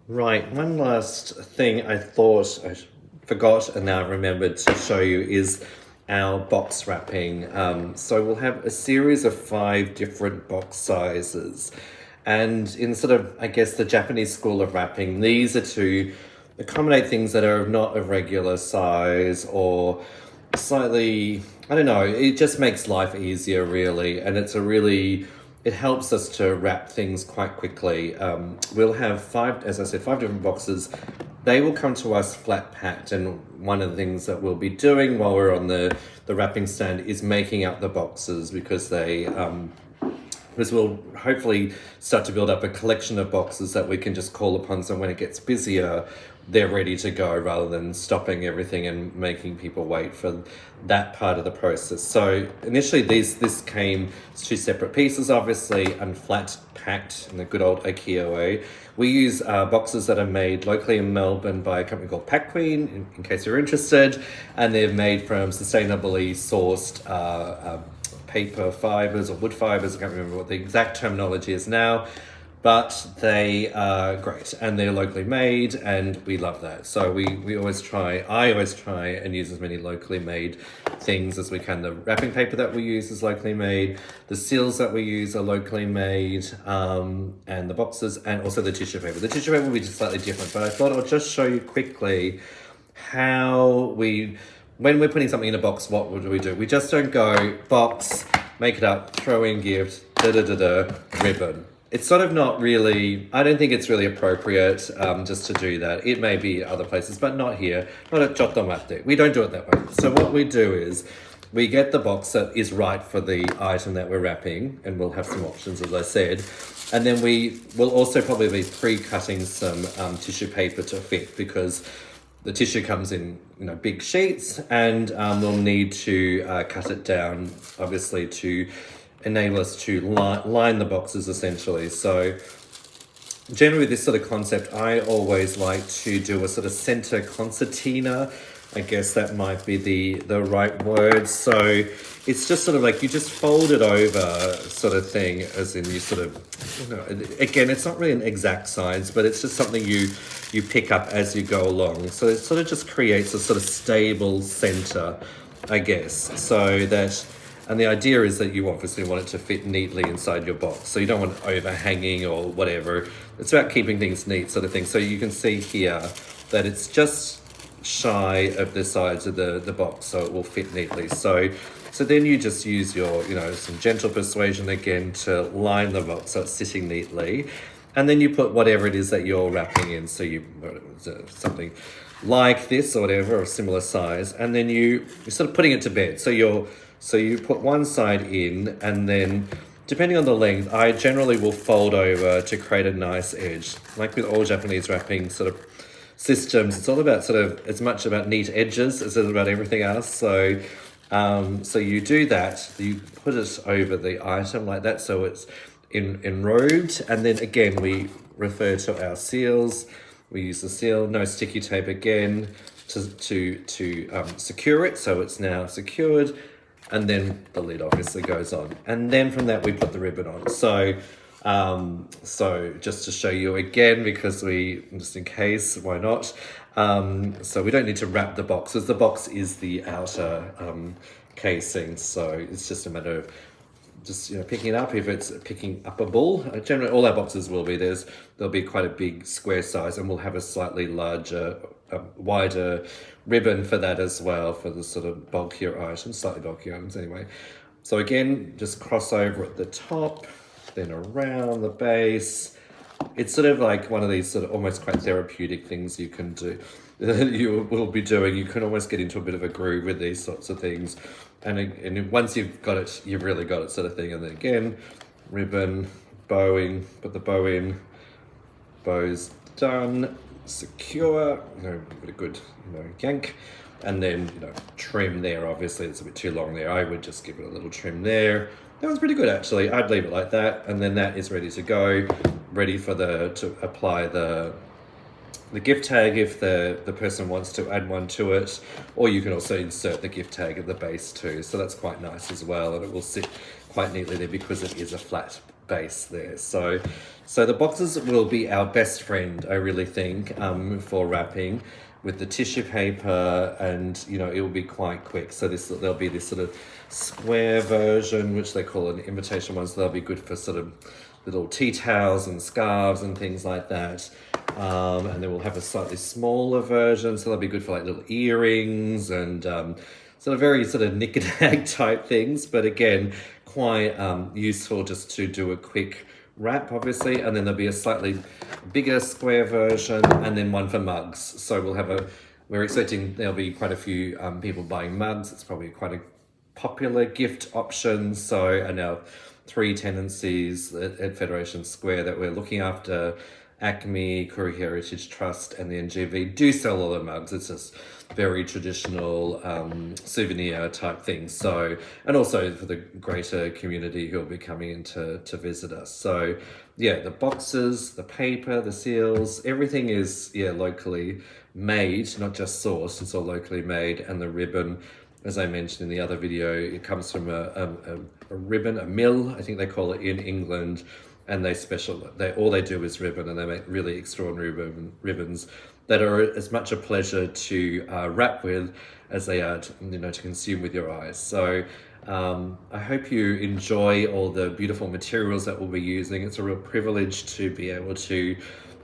Right, one last thing I thought I forgot and now remembered to show you is our box wrapping. So we'll have a series of 5 different box sizes. And in sort of, I guess, the Japanese school of wrapping, these are to accommodate things that are not of regular size or slightly, I don't know, it just makes life easier, really. And it helps us to wrap things quite quickly. We'll have 5, as I said, 5 different boxes. They will come to us flat packed, and one of the things that we'll be doing while we're on the wrapping stand is making up the boxes because we'll hopefully start to build up a collection of boxes that we can just call upon. So when it gets busier, they're ready to go rather than stopping everything and making people wait for that part of the process. So initially this came as 2 separate pieces, obviously, and flat packed in the good old IKEA way. We use boxes that are made locally in Melbourne by a company called Pack Queen, in case you're interested, and they're made from sustainably sourced paper fibers or wood fibers. I can't remember what the exact terminology is now, but they are great and they're locally made, and we love that. So I always try and use as many locally made things as we can. The wrapping paper that we use is locally made, the seals that we use are locally made, and the boxes, and also the tissue paper. The tissue paper will be just slightly different, but I thought I'll just show you quickly how when we're putting something in a box, what do? We just don't go box, make it up, throw in gift, ribbon. It's sort of not really, I don't think it's really appropriate just to do that. It may be other places, but not here, not at Chotto Matte. We don't do it that way. So what we do is we get the box that is right for the item that we're wrapping, and we'll have some options, as I said. And then we will also probably be pre-cutting some tissue paper to fit, because the tissue comes in, big sheets, and we'll need to cut it down, obviously, to enable us to line the boxes, essentially. So generally, this sort of concept, I always like to do a sort of center concertina. I guess that might be the right word. So it's just sort of like you just fold it over, sort of thing, as in you sort of, again, it's not really an exact science, but it's just something you pick up as you go along. So it sort of just creates a sort of stable center, I guess. So that, and the idea is that you obviously want it to fit neatly inside your box. So you don't want it overhanging or whatever. It's about keeping things neat, sort of thing. So you can see here that it's just shy of the sides of the box, so it will fit neatly. So then you just use your, some gentle persuasion again to line the box so it's sitting neatly. And then you put whatever it is that you're wrapping in. So something like this or whatever, or similar size. And then you're sort of putting it to bed. So you put one side in, and then depending on the length, I generally will fold over to create a nice edge. Like with all Japanese wrapping sort of systems, it's all about sort of as much about neat edges as it is about everything else. So you do that, you put it over the item like that, so it's enrobed, and then again we refer to our seals. We use the seal, no sticky tape again, to secure it, so it's now secured, and then the lid obviously goes on, and then from that we put the ribbon on. So just to show you again, because just in case, why not? So we don't need to wrap the box, because the box is the outer casing. So it's just a matter of just picking it up if it's picking up a ball. Generally, all our boxes will be. There'll be quite a big square size, and we'll have a slightly larger, wider ribbon for that as well, for the sort of bulkier items, slightly bulkier items anyway. So again, just cross over at the top, then around the base. It's sort of like one of these sort of almost quite therapeutic things you can do. You will be doing. You can almost get into a bit of a groove with these sorts of things. And once you've got it, you've really got it, sort of thing. And then again, ribbon, bowing, put the bow in, bow's done, secure, give it a good, yank. And then, trim there. Obviously, it's a bit too long there. I would just give it a little trim there. That was pretty good, actually. I'd leave it like that, and then that is ready to go, ready for to apply the gift tag if the person wants to add one to it, or you can also insert the gift tag at the base too. So that's quite nice as well, and it will sit quite neatly there because it is a flat base there. So the boxes will be our best friend, I really think, for wrapping, with the tissue paper, and it will be quite quick. So there'll be this sort of square version, which they call an invitation one. So they'll be good for sort of little tea towels and scarves and things like that. And then we'll have a slightly smaller version, so they'll be good for like little earrings and sort of very sort of knick-knack type things. But again, quite useful just to do a quick wrap, obviously. And then there'll be a slightly bigger square version, and then one for mugs. So we're expecting there'll be quite a few people buying mugs. It's probably quite a popular gift option. So, and our 3 tenancies at Federation Square that we're looking after, Acme, Koori Heritage Trust, and the NGV, do sell all the mugs. It's just very traditional souvenir type things. So, and also for the greater community who will be coming in to visit us. So yeah, the boxes, the paper, the seals, everything is locally made, not just sourced. It's all locally made. And the ribbon, as I mentioned in the other video, it comes from a ribbon, a mill, I think they call it in England. And all they do is ribbon, and they make really extraordinary ribbons that are as much a pleasure to wrap with as they are to consume with your eyes. So I hope you enjoy all the beautiful materials that we'll be using. It's a real privilege to be able to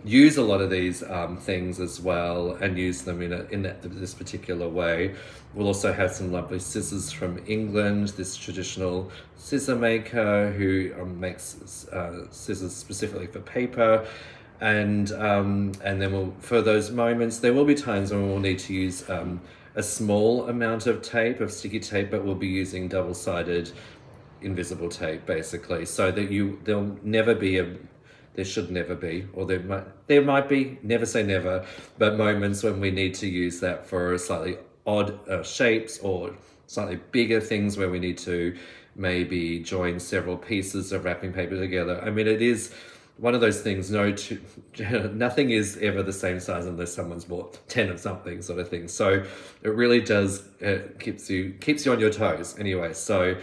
use a lot of these things as well, and use them in this particular way. We'll also have some lovely scissors from England, this traditional scissor maker who makes scissors specifically for paper. And then for those moments, there will be times when we'll need to use a small amount of sticky tape, but we'll be using double-sided invisible tape, basically, so that there should never be, or there might be, never say never, but moments when we need to use that for slightly odd shapes, or slightly bigger things where we need to maybe join several pieces of wrapping paper together. I mean, it is one of those things, nothing is ever the same size unless someone's bought 10 of something, sort of thing. So it really does, keeps you on your toes anyway. So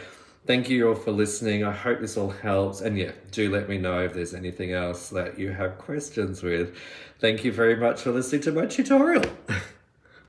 thank you all for listening. I hope this all helps. And yeah, do let me know if there's anything else that you have questions with. Thank you very much for listening to my tutorial.